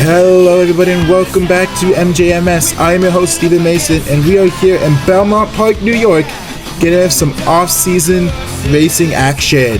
Hello everybody and welcome back to MJMS. I am your host Stephen Mason and we are here in Belmont Park, New York, getting some off-season racing action.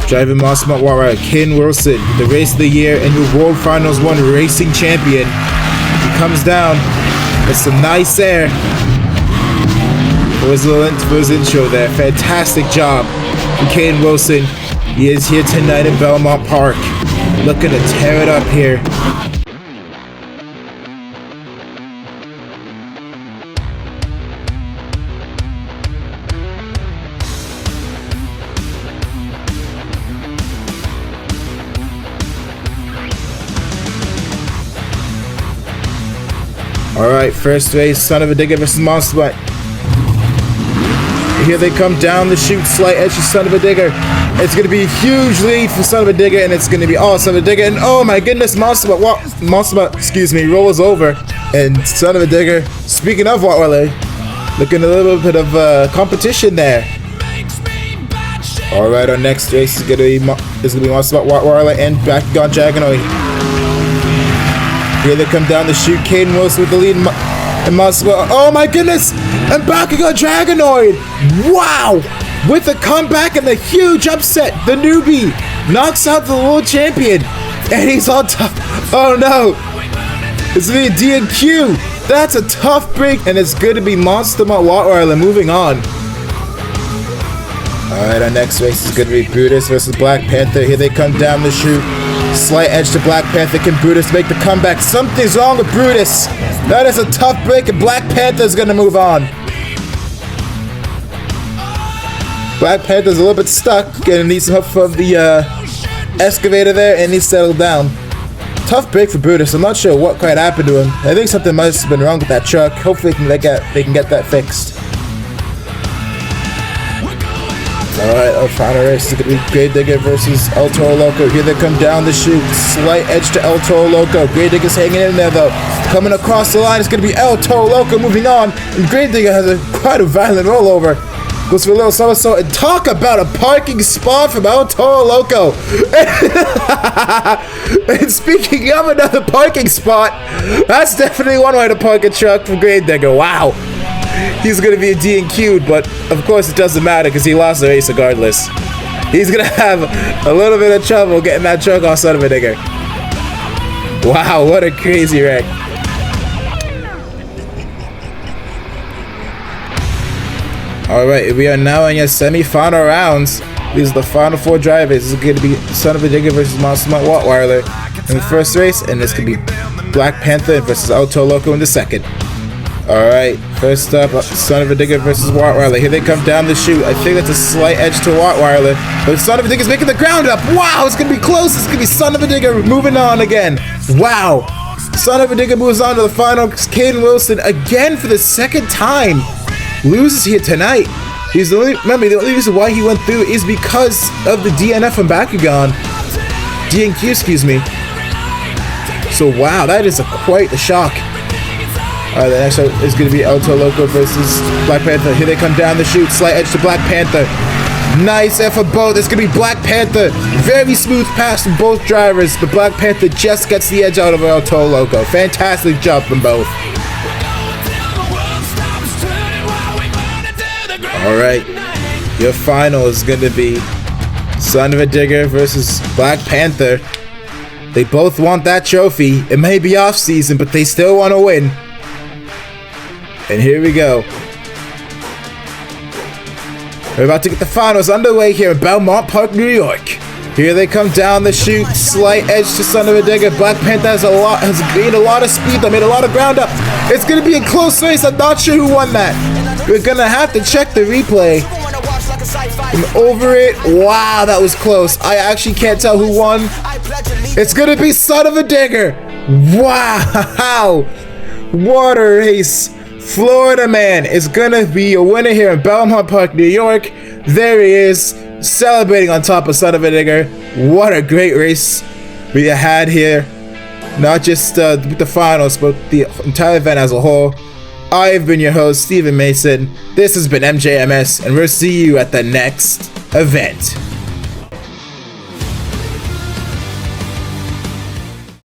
Driving Mossmart Warrior, Ken Wilson, the race of the year and your World Finals 1 racing champion. He comes down with some nice air for his intro there. Fantastic job from Ken Wilson. He is here tonight in Belmont Park, looking to tear it up here. Alright, first race, Son of a Digger versus Monster Bike. Here they come down the chute, slight edge to Son of a Digger. It's going to be a huge lead for Son of a Digger, and it's going to be all Son of a Digger. And oh my goodness, Monster Bike, rolls over. And Son of a Digger, speaking of Watley, looking a little bit of competition there. Alright, our next race is going to be Monster Bike, Watley, and Bakugan Dragonoid. Here they come down the chute, Caden Wilson with the lead, and Monster. Oh my goodness! And Bakugan Dragonoid! Wow! With the comeback and the huge upset, the newbie knocks out the world champion, and he's on top. Oh no! It's gonna be a D&Q. That's a tough break, and it's good to be Monster Wattweiler moving on. Alright, our next race is gonna be Brutus versus Black Panther. Here they come down the chute. Slight edge to Black Panther. Can Brutus make the comeback? Something's wrong with Brutus. That is a tough break, and Black Panther's gonna move on. Black Panther's a little bit stuck, gonna need some help from the excavator there, and he's settled down. Tough break for Brutus. I'm not sure what quite happened to him. I think something must have been wrong with that truck. Hopefully they can get that fixed. Alright, our final race is going to be Grave Digger versus El Toro Loco. Here they come down the chute. Slight edge to El Toro Loco. Grave Digger's hanging in there though. Coming across the line, it's going to be El Toro Loco moving on. And Grave Digger has quite a violent rollover. Goes for a little somersault. And talk about a parking spot from El Toro Loco. And speaking of another parking spot, that's definitely one way to park a truck from Grave Digger. Wow. He's going to be a D&Q'd, but of course it doesn't matter because he lost the race regardless. He's going to have a little bit of trouble getting that truck off Son of a Digger. Wow, what a crazy wreck. Alright, we are now in your semi-final rounds. These are the final 4 drivers. This is going to be Son of a Digger versus Monster Wattweiler in the first race, and this could be Black Panther versus El Toro Loco in the second. Alright, first up, Son of a Digger versus Wattweiler. Here they come down the chute. I think that's a slight edge to Wattweiler. But Son of a Digger's making the ground up. Wow, it's going to be close. It's going to be Son of a Digger moving on again. Wow. Son of a Digger moves on to the final. Caden Wilson again for the second time loses here tonight. Remember, the only reason why he went through is because of the DNF from Bakugan. D&Q, excuse me. So wow, that is quite a shock. Alright, the next one is going to be El Toro Loco versus Black Panther. Here they come down the chute. Slight edge to Black Panther. Nice air for both. It's going to be Black Panther. Very smooth pass from both drivers. But Black Panther just gets the edge out of El Toro Loco. Fantastic job from both. Alright, your final is going to be Son of a Digger versus Black Panther. They both want that trophy. It may be off season, but they still want to win. And here we go. We're about to get the finals underway here in Belmont Park, New York. Here they come down the chute. Slight edge to Son of a Digger. Black Panther has gained a lot of speed. They made a lot of ground up. It's going to be a close race. I'm not sure who won that. We're going to have to check the replay. And over it. Wow, that was close. I actually can't tell who won. It's gonna be Son of a Digger. Wow. What a race. Florida man is gonna be a winner here in Belmont Park, New York. There he is, celebrating on top of Son of a Digger. What a great race we had here. Not just the finals, but the entire event as a whole. I've been your host, Stephen Mason. This has been MJMS, and we'll see you at the next event.